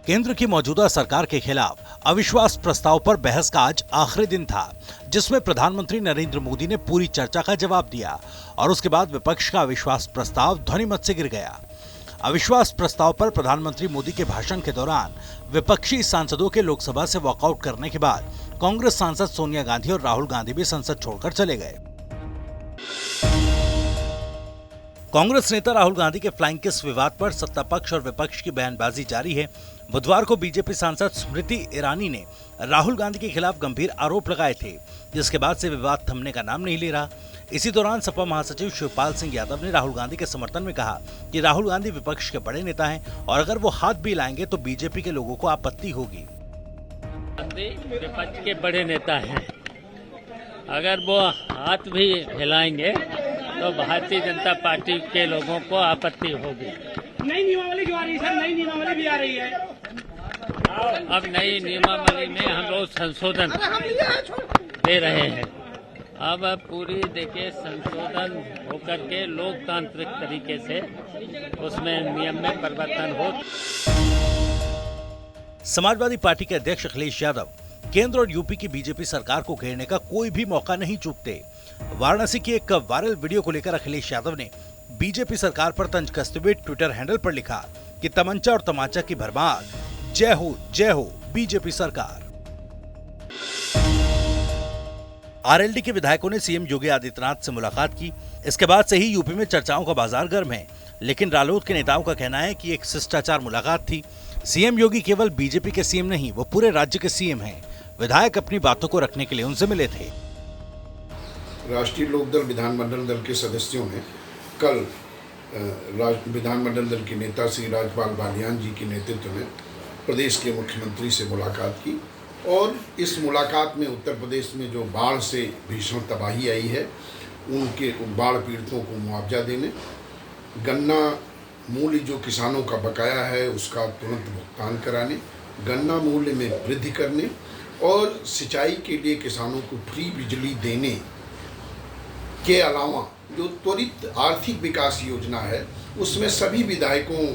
केंद्र की मौजूदा सरकार के खिलाफ अविश्वास प्रस्ताव पर बहस का आज आखिरी दिन था, जिसमें प्रधानमंत्री नरेंद्र मोदी ने पूरी चर्चा का जवाब दिया और उसके बाद विपक्ष का अविश्वास प्रस्ताव ध्वनिमत से गिर गया। अविश्वास प्रस्ताव पर प्रधानमंत्री मोदी के भाषण के दौरान विपक्षी सांसदों के लोकसभा से वॉकआउट करने के बाद कांग्रेस सांसद सोनिया गांधी और राहुल गांधी भी संसद छोड़कर चले गए। कांग्रेस नेता राहुल गांधी के फ्लाइंग किस विवाद पर सत्ता पक्ष और विपक्ष की बयानबाजी जारी है। बुधवार को बीजेपी सांसद स्मृति ईरानी ने राहुल गांधी के खिलाफ गंभीर आरोप लगाए थे, जिसके बाद से विवाद थमने का नाम नहीं ले रहा। इसी दौरान सपा महासचिव शिवपाल सिंह यादव ने राहुल गांधी के समर्थन में कहा कि राहुल गांधी विपक्ष के बड़े नेता हैं और अगर वो हाथ भी लाएंगे तो बीजेपी के लोगों को आपत्ति होगी। विपक्ष के बड़े नेता हैं, अगर वो हाथ भी हिलाएंगे तो भारतीय जनता पार्टी के लोगों को आपत्ति होगी। नई नियमावली जो आ रही है सर, नई नियमावली भी आ रही है। अब नई नियमावली में हम लोग संशोधन दे रहे हैं। अब पूरी देखिए संशोधन होकर के लोकतांत्रिक तरीके से उसमें नियम में परिवर्तन हो। समाजवादी पार्टी के अध्यक्ष अखिलेश यादव केंद्र और यूपी की बीजेपी सरकार को घेरने का कोई भी मौका नहीं चूकते। वाराणसी की एक वायरल वीडियो को लेकर अखिलेश यादव ने बीजेपी सरकार पर तंज कसते हुए ट्विटर हैंडल पर लिखा कि तमंचा और तमाचा की भरमार, जय हो बीजेपी सरकार। आरएलडी के विधायकों ने सीएम योगी आदित्यनाथ से मुलाकात की। इसके बाद से ही यूपी में चर्चाओं का बाजार गर्म है, लेकिन रालोद के नेताओं का कहना है कि एक शिष्टाचार मुलाकात थी। सीएम योगी केवल बीजेपी के सीएम नहीं, वो पूरे राज्य के सीएम हैं। विधायक अपनी बातों को रखने के लिए उनसे मिले थे। राष्ट्रीय लोकदल विधानमंडल दल के सदस्यों ने कल विधानमंडल दल के नेता श्री राजपाल बालियान जी के नेतृत्व में प्रदेश के मुख्यमंत्री से मुलाकात की और इस मुलाकात में उत्तर प्रदेश में जो बाढ़ से भीषण तबाही आई है उनके बाढ़ पीड़ितों को मुआवजा देने, गन्ना मूल्य जो किसानों का बकाया है उसका तुरंत भुगतान कराने, गन्ना मूल्य में वृद्धि करने और सिंचाई के लिए किसानों को फ्री बिजली देने के अलावा जो त्वरित आर्थिक विकास योजना है उसमें सभी विधायकों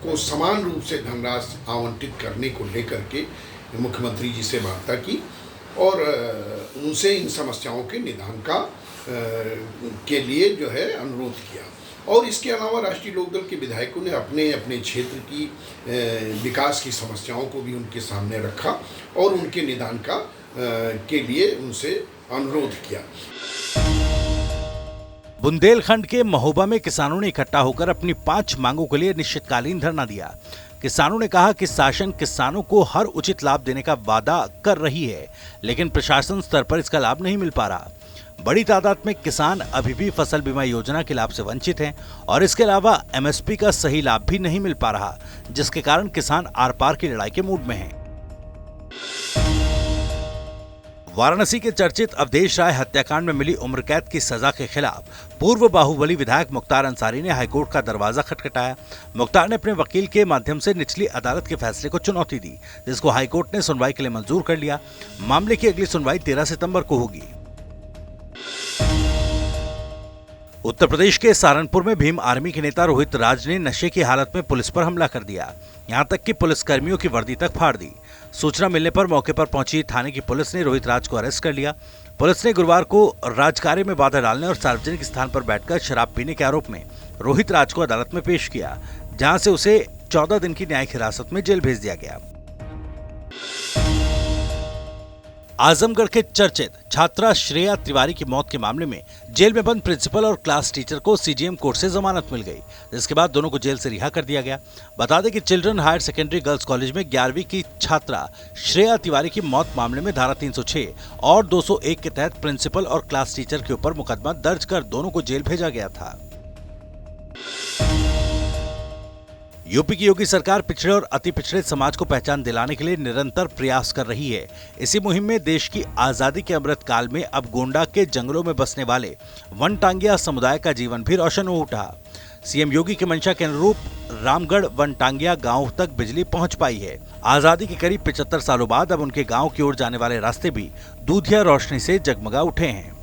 को समान रूप से धनराशि आवंटित करने को लेकर के मुख्यमंत्री जी से वार्ता की और उनसे इन समस्याओं के निदान का के लिए जो है अनुरोध किया। और इसके अलावा राष्ट्रीय लोकदल के विधायकों ने अपने अपने क्षेत्र की विकास की समस्याओं को भी उनके सामने रखा और उनके निदान का के लिए उनसे अनुरोध किया। बुंदेलखंड के महोबा में किसानों ने इकट्ठा होकर अपनी 5 मांगों के लिए निश्चितकालीन धरना दिया। किसानों ने कहा कि शासन किसानों को हर उचित लाभ देने का वादा कर रही है, लेकिन प्रशासन स्तर पर इसका लाभ नहीं मिल पा रहा। बड़ी तादाद में किसान अभी भी फसल बीमा योजना के लाभ से वंचित हैं और इसके अलावा एमएसपी का सही लाभ भी नहीं मिल पा रहा, जिसके कारण किसान आर पार की लड़ाई के मूड में हैं। वाराणसी के चर्चित अवधेश राय हत्याकांड में मिली उम्र कैद की सजा के खिलाफ पूर्व बाहुबली विधायक मुख्तार अंसारी ने हाईकोर्ट का दरवाजा खटखटाया। मुख्तार ने अपने वकील के माध्यम से निचली अदालत के फैसले को चुनौती दी, जिसको हाईकोर्ट ने सुनवाई के लिए मंजूर कर लिया। मामले की अगली सुनवाई 13 सितंबर को होगी। उत्तर प्रदेश के सहारनपुर में भीम आर्मी के नेता रोहित राज ने नशे की हालत में पुलिस पर हमला कर दिया। यहां तक कि पुलिस कर्मियों की वर्दी तक फाड़ दी। सूचना मिलने पर मौके पर पहुंची थाने की पुलिस ने रोहित राज को अरेस्ट कर लिया। पुलिस ने गुरुवार को राजकार्य में बाधा डालने और सार्वजनिक स्थान पर बैठकर शराब पीने के आरोप में रोहित राज को अदालत में पेश किया, जहां से उसे 14 दिन की न्यायिक हिरासत में जेल भेज दिया गया। आजमगढ़ के चर्चित छात्रा श्रेया तिवारी की मौत के मामले में जेल में बंद प्रिंसिपल और क्लास टीचर को सीजीएम कोर्ट से जमानत मिल गई, जिसके बाद दोनों को जेल से रिहा कर दिया गया। बता दें कि children higher secondary girls college में 11वीं की छात्रा श्रेया तिवारी की मौत मामले में धारा 306 और 201 के तहत प्रिंसिपल और क्लास टीचर के ऊपर मुकदमा दर्ज कर दोनों को जेल भेजा गया था। यूपी की योगी सरकार पिछड़े और अति पिछड़े समाज को पहचान दिलाने के लिए निरंतर प्रयास कर रही है। इसी मुहिम में देश की आजादी के अमृत काल में अब गोंडा के जंगलों में बसने वाले वनटांगिया समुदाय का जीवन भी रोशन हो उठा। सीएम योगी की मंशा के अनुरूप रामगढ़ वनटांगिया गांव तक बिजली पहुंच पाई है। आजादी के करीब 75 सालों बाद अब उनके गांव की ओर जाने वाले रास्ते भी दूधिया रोशनी से जगमगा उठे हैं।